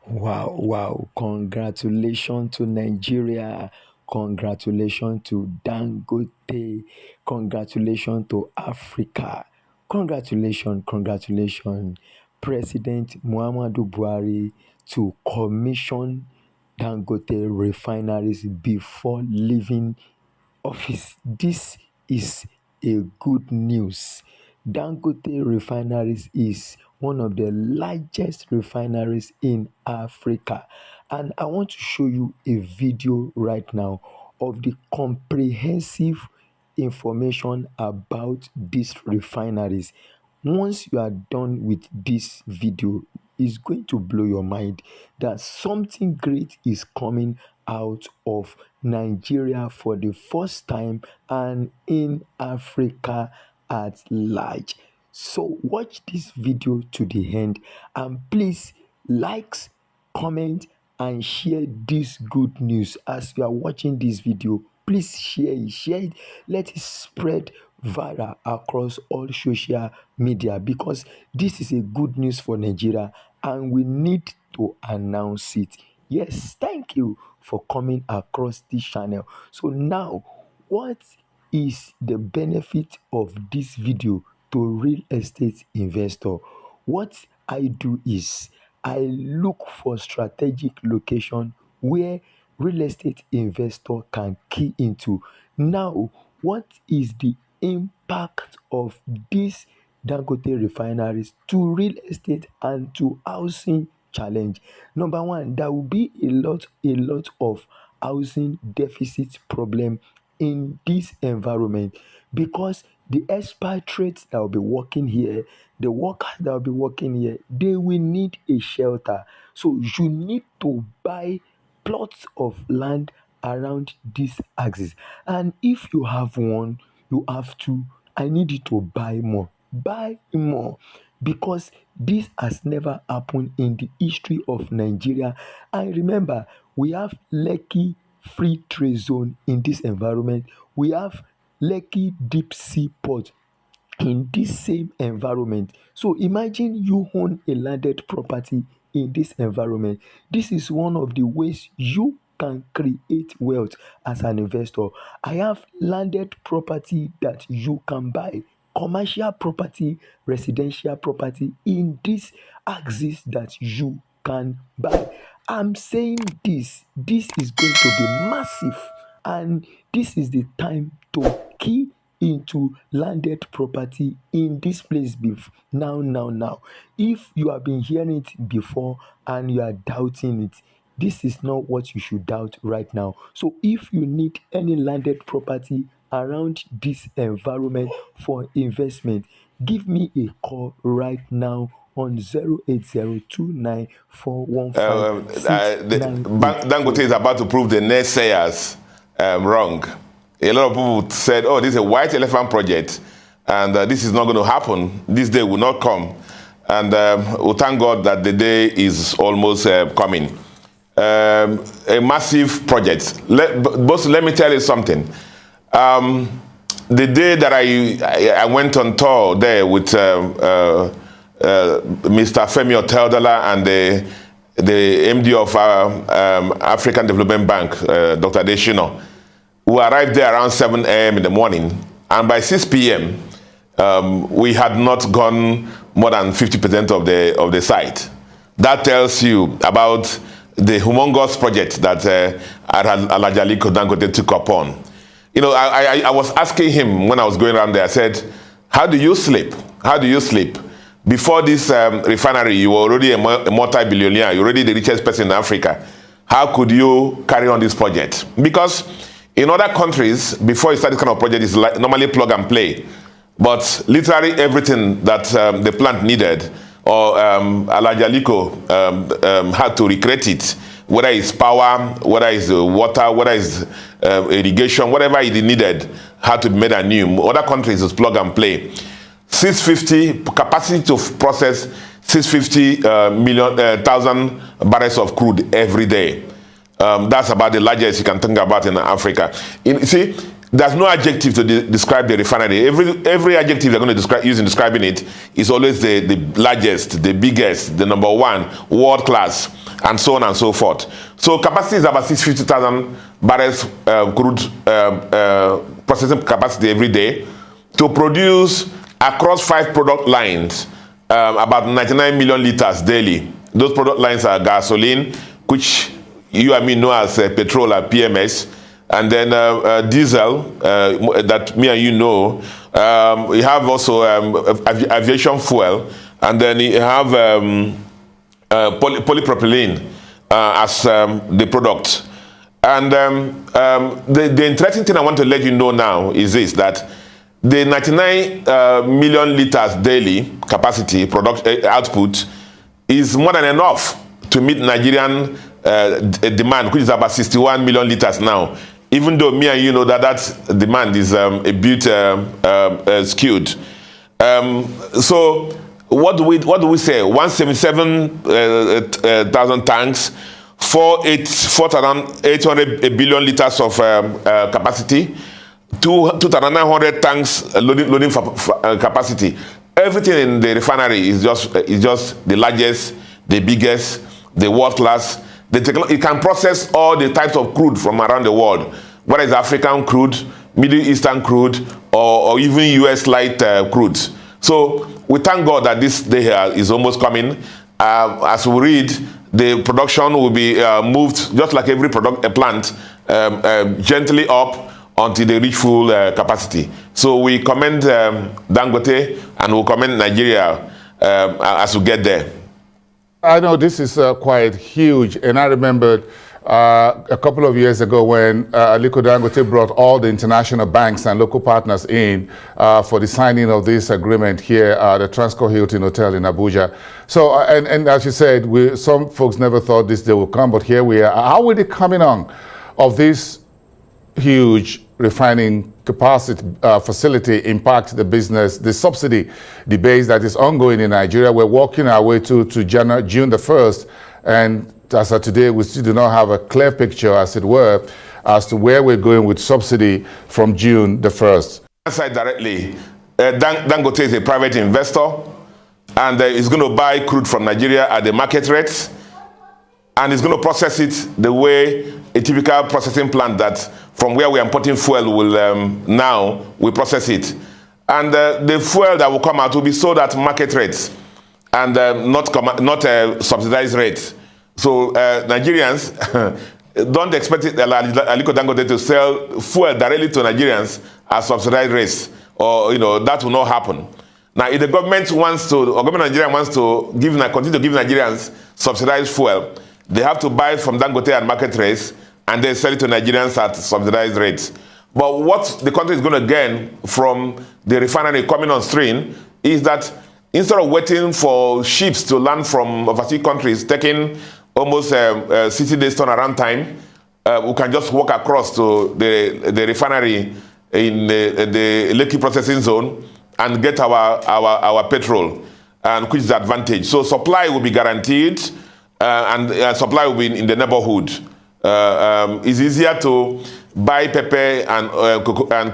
Wow, wow. Congratulations to Nigeria. Congratulations to Dangote. Congratulations to Africa. Congratulations, President Muhammadu Buhari to commission Dangote refineries before leaving office. This is a good news. Dangote refineries is one of the largest refineries in Africa. And I want to show you a video right now of the comprehensive information about these refineries. Once you are done with this video, it's going to blow your mind that something great is coming out of Nigeria for the first time and in Africa at large. So watch this video to the end and please likes, comment and share this good news as you are watching this video. Please share it, let it spread viral across all social media because this is a good news for Nigeria and we need to announce it. Yes, thank you for coming across this channel. So now, what is the benefit of this video to real estate investor? What I do is I look for strategic location where real estate investor can key into. Now, what is the impact of these Dangote refineries to real estate and to housing challenge? Number one, there will be a lot of housing deficit problem in this environment because the expatriates that will be working here, the workers that will be working here, they will need a shelter. So you need to buy plots of land around this axis. And if you have one, you have to, I need you to buy more. Buy more because this has never happened in the history of Nigeria. And remember, we have Lekki free trade zone in this environment. We have Lekki deep sea port in this same environment. So imagine you own a landed property in this environment. This is one of the ways you can create wealth as an investor. I have landed property that you can buy, commercial property, residential property in this axis that you can buy. I'm saying this is going to be massive, and this is the time to key into landed property in this place now. If you have been hearing it before and you are doubting it, this is not what you should doubt right now. So if you need any landed property around this environment for investment, give me a call right now on 08029415698. Dangote is about to prove the naysayers wrong. A lot of people said, oh, this is a white elephant project, and this is not going to happen. This day will not come. And we thank God that the day is almost coming. A massive project. Let me tell you something. The day that I went on tour there with Mr. Femi Oteodola and the MD of African Development Bank, Dr. Deshino, we arrived there around 7 a.m. in the morning, and by 6 p.m., we had not gone more than 50% of the site. That tells you about the humongous project that Alhaji Aliko Dangote took upon. You know, I was asking him when I was going around there, I said, how do you sleep? How do you sleep? Before this refinery, you were already a multi-billionaire. You're already the richest person in Africa. How could you carry on this project? Because in other countries, before you start this kind of project, it's like normally plug and play. But literally everything that the plant needed, or Alhaji Aliko had to recreate it, whether it's power, whether it's water, whether it's irrigation, whatever it needed, had to be made anew. Other countries is plug and play. 650 capacity to process 650,000 barrels of crude every day. That's about the largest you can think about in Africa. You see, there's no adjective to describe the refinery. Every adjective they're going to use in describing it is always the largest, the biggest, the number one, world class, and so on and so forth. So capacity is about 650,000 barrels crude processing capacity every day to produce across 5 product lines about 99 million liters daily. Those product lines are gasoline, which you and me know as petrol or PMS, and then diesel that me and you know. We have also aviation fuel, and then you have polypropylene as the product. And the interesting thing I want to let you know now is this, that the 99 million liters daily capacity output is more than enough to meet Nigerian demand, which is about 61 million liters now. Even though me and you know that demand is a bit skewed. So what do we say? 177,000 tanks, 4,800 billion liters of capacity, 2,900 tanks loading capacity. Everything in the refinery is just the largest, the biggest, the world class. It can process all the types of crude from around the world, whether it's African crude, Middle Eastern crude, or even US light crudes. So we thank God that this day is almost coming. As we read, the production will be moved, just like every plant, gently up until they reach full capacity. So we commend Dangote, and we'll commend Nigeria as we get there. I know this is quite huge, and I remembered a couple of years ago when Aliko Dangote brought all the international banks and local partners in for the signing of this agreement here at the Transcorp Hilton Hotel in Abuja. So, and as you said, some folks never thought this day would come, but here we are. How will the coming on of this huge refining capacity facility impact the business, the subsidy debate that is ongoing in Nigeria? We're walking our way to June the 1st, and as of today, we still do not have a clear picture, as it were, as to where we're going with subsidy from June the 1st. Answer directly, Dangote is a private investor, and he's going to buy crude from Nigeria at the market rates, and he's going to process it the way a typical processing plant that from where we are importing fuel will now we process it. And the fuel that will come out will be sold at market rates and not subsidized rates. So Nigerians don't expect Aliko Dangote to sell fuel directly to Nigerians at subsidized rates, or that will not happen. Now, if the government wants to, or government of Nigeria wants to continue to give Nigerians subsidized fuel, they have to buy from Dangote at market rates and then sell it to Nigerians at subsidized rates. But what the country is going to gain from the refinery coming on stream is that instead of waiting for ships to land from overseas countries, taking almost 60 days turnaround time, we can just walk across to the refinery in the Lekki processing zone and get our petrol, and which is the advantage. So supply will be guaranteed, and supply will be in the neighborhood. It's easier to buy pepper and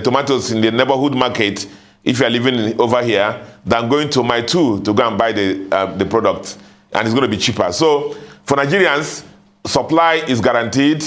tomatoes in the neighborhood market if you are living over here than going to Mile 2 to go and buy the product, and it's going to be cheaper. So for Nigerians, supply is guaranteed,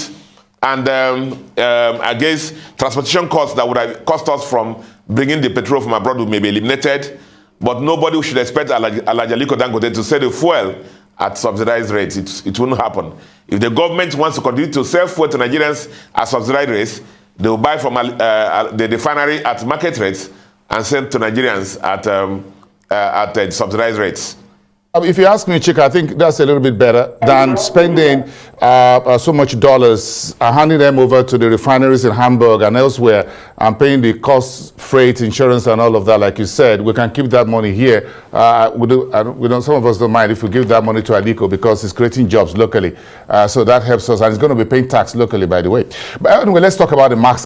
and I guess transportation costs that would have cost us from bringing the petrol from abroad may be eliminated, but nobody should expect Aliko Dangote to sell the fuel at subsidized rates. It won't happen. If the government wants to continue to sell fuel to Nigerians at subsidized rates, they will buy from the refinery at market rates and send to Nigerians at subsidized rates. If you ask me, Chika, I think that's a little bit better than spending so much dollars, handing them over to the refineries in Hamburg and elsewhere and paying the cost, freight, insurance, and all of that. Like you said, we can keep that money here. Some of us don't mind if we give that money to Aliko because it's creating jobs locally. So that helps us, and it's going to be paying tax locally, by the way. But anyway, let's talk about the max.